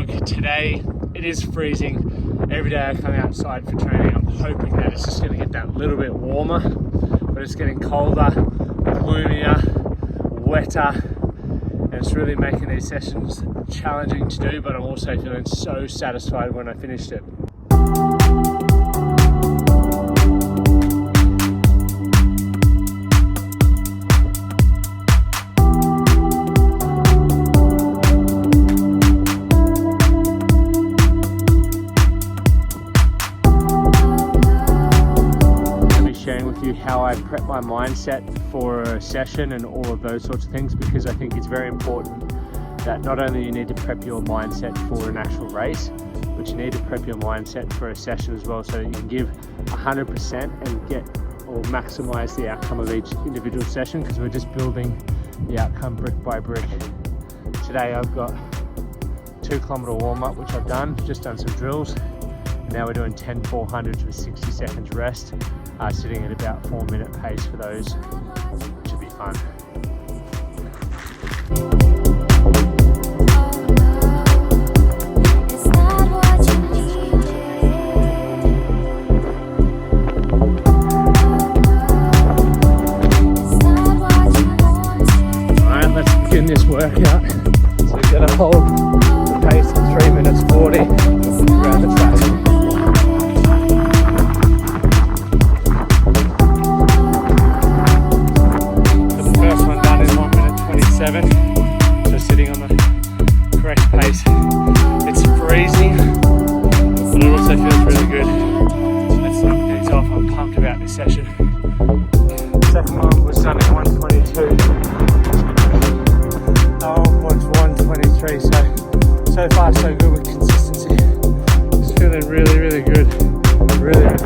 vlog. Today it is freezing. Every day I come outside for training, I'm hoping that it's just going to get that little bit warmer, but it's getting colder, gloomier, wetter, and it's really making these sessions challenging to do, but I'm also feeling so satisfied when I finished it. How I prep my mindset for a session and all of those sorts of things, because I think it's very important that not only you need to prep your mindset for an actual race, but you need to prep your mindset for a session as well, so that you can give 100% and get or maximize the outcome of each individual session, because we're just building the outcome brick by brick. Today I've got 2 kilometer warm up, which I've just done some drills. Now we're doing 10 400s with 60 seconds rest, sitting at about 4-minute pace for those. Should be fun. Alright, let's begin this workout. So we're going to hold the pace at 3 minutes 40 around the track. So sitting on the correct pace. It's freezing, but it also feels really good. Let's knock these off. I'm pumped about this session. Second one was done at 122. That one was 123. So far so good with consistency. Just feeling really good. Really good.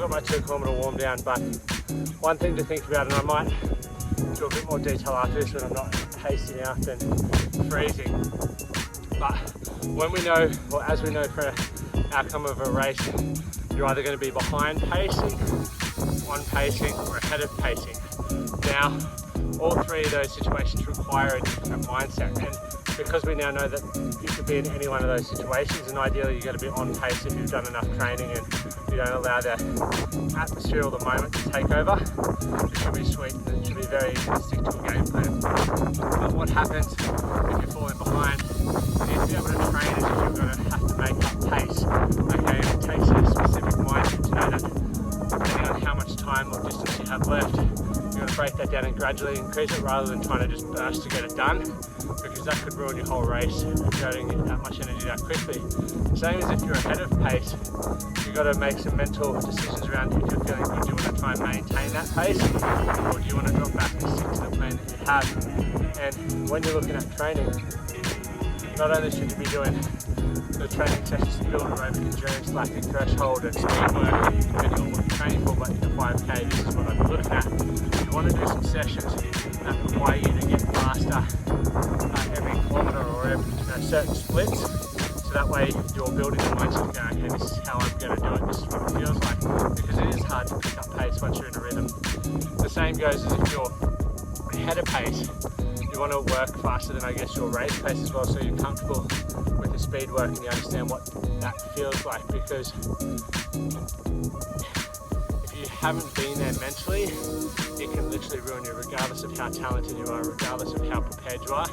My 2 kilometer warm down, but one thing to think about, and I might do a bit more detail after this when I'm not pacing out and freezing, but when we know, or as we know for an outcome of a race, you're either going to be behind pacing, on pacing, or ahead of pacing. Now, all 3 of those situations require a different mindset, and because we now know that you could be in any one of those situations, and ideally you're going to be on pace if you've done enough training and you don't allow the atmosphere or the moment to take over, it should be sweet and it should be very easy to stick to a game plan. But what happens if you're falling behind? You need to be able to train as if you're going to have to make up pace. Okay, and it takes a specific mindset to know that depending on how much time or distance you have left, you're going to break that down and gradually increase it rather than trying to just burst to get it done, because that could ruin your whole race if you're exerting that much energy that quickly. Same as if you're ahead of pace, you've got to make some mental decisions around if you're feeling good. Do you want to try and maintain that pace, or do you want to drop back and stick to the plan that you have? And when you're looking at training, not only should you be doing the training sessions to build aerobic endurance, lactic threshold and speed work, depending on what you're training for, but in the 5K, this is what I've been looking at. You want to do some sessions that require you to get faster every kilometre or every certain splits, so that way you're building the mindset going, okay, this is how I'm going to do it, this is what it feels like, because it is hard to pick up once you're in a rhythm. The same goes as if you're ahead of pace. You want to work faster than I guess your race pace as well, so you're comfortable with the speed work and you understand what that feels like, because if you haven't been there mentally, it can literally ruin you regardless of how talented you are, regardless of how prepared you are.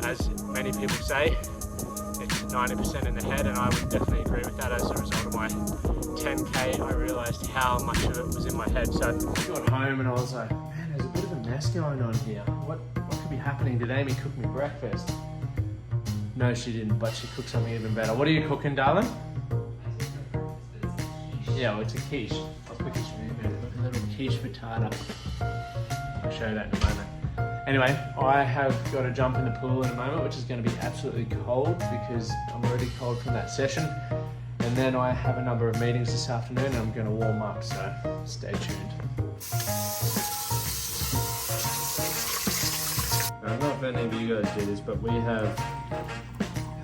As many people say, it's 90% in the head, and I would definitely agree with that. As a result of my 10K, I realized how much of it was in my head. So I got home and I was like, man, there's a bit of a mess going on here. What could be happening? Did Amy cook me breakfast? No, she didn't, but she cooked something even better. What are you cooking, darling? Yeah, well, it's a quiche. I'll cook it for you, a little quiche frittata. I'll show you that in a moment. Anyway, I have got to jump in the pool in a moment, which is going to be absolutely cold because I'm already cold from that session. And then I have a number of meetings this afternoon and I'm going to warm up, so stay tuned. I don't know if any of you guys do this, but we have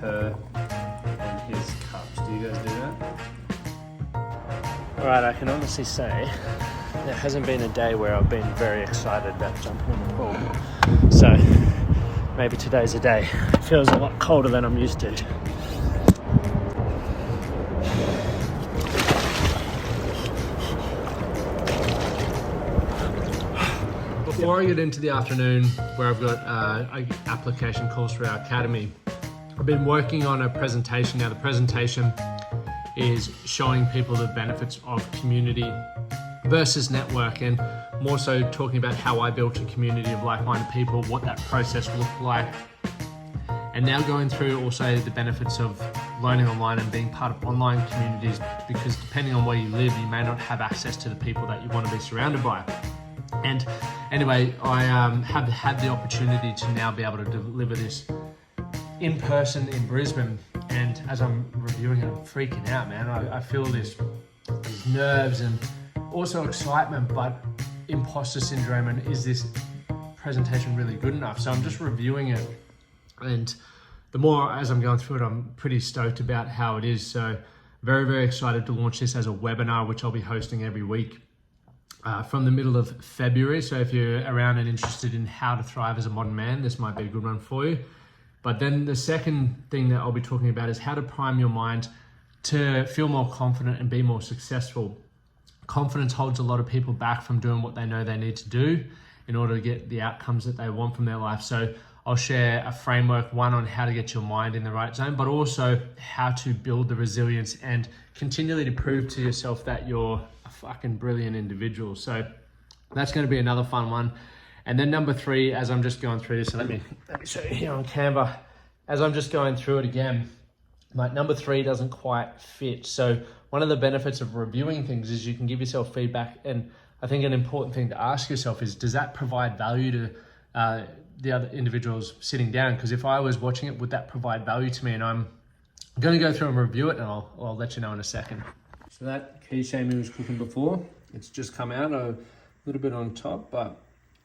her and his cups. Do you guys do that? Alright, I can honestly say there hasn't been a day where I've been very excited about jumping in the pool. So maybe today's a day. It feels a lot colder than I'm used to. Before I get into the afternoon, where I've got application calls for our academy, I've been working on a presentation. Now the presentation is showing people the benefits of community versus network, and more so talking about how I built a community of like-minded people, what that process looked like, and now going through also the benefits of learning online and being part of online communities, because depending on where you live, you may not have access to the people that you want to be surrounded by. And anyway, I have had the opportunity to now be able to deliver this in person in Brisbane, and as I'm reviewing it, I'm freaking out, man. I feel these nerves and also excitement, but imposter syndrome, and is this presentation really good enough? So I'm just reviewing it, and the more as I'm going through it, I'm pretty stoked about how it is. So very, very excited to launch this as a webinar, which I'll be hosting every week from the middle of February. So if you're around and interested in how to thrive as a modern man, this might be a good one for you. But then the second thing that I'll be talking about is how to prime your mind to feel more confident and be more successful. Confidence holds a lot of people back from doing what they know they need to do in order to get the outcomes that they want from their life. So I'll share a framework, one on how to get your mind in the right zone, but also how to build the resilience and continually to prove to yourself that you're a fucking brilliant individual. So that's going to be another fun one. And then number 3, as I'm just going through this, so let me show you here on Canva. As I'm just going through it again, like number 3 doesn't quite fit. So one of the benefits of reviewing things is you can give yourself feedback. And I think an important thing to ask yourself is, does that provide value to the other individuals sitting down? Because if I was watching it, would that provide value to me? And I'm going to go through and review it, and I'll let you know in a second. So that quiche Amy was cooking before, it's just come out a little bit on top, but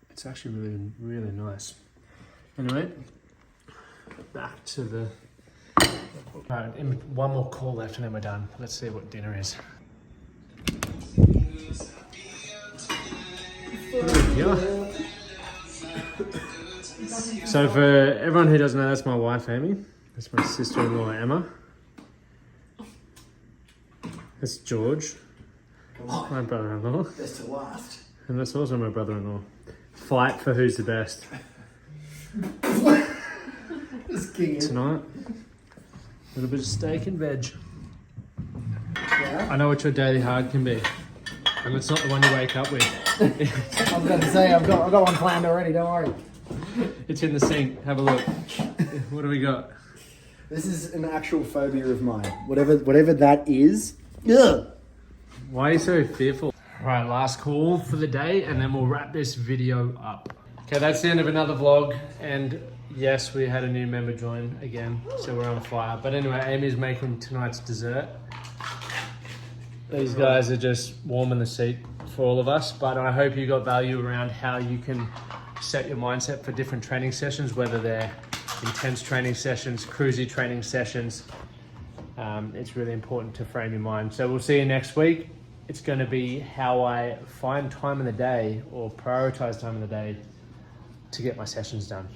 it's actually really, really nice. Anyway, back to the... All right, one more call left and then we're done. Let's see what dinner is. Yeah. So for everyone who doesn't know, that's my wife, Amy. That's my sister-in-law, Emma. That's George. My brother-in-law. Best to last. And that's also my brother-in-law. Fight for who's the best. Tonight, a little bit of steak and veg. Yeah. I know what your daily hard can be, and it's not the one you wake up with. I was going to say, I've got one planned already, don't worry. It's in the sink, have a look. What do we got? This is an actual phobia of mine. Whatever that is. Ugh. Why are you so fearful? All right, last call for the day, and then we'll wrap this video up. Okay, that's the end of another vlog, and yes, we had a new member join again, so we're on fire. But anyway, Amy's making tonight's dessert. These guys are just warming the seat for all of us, but I hope you got value around how you can set your mindset for different training sessions, whether they're intense training sessions, cruisy training sessions. It's really important to frame your mind. So we'll see you next week. It's going to be how I find time in the day or prioritize time in the day to get my sessions done.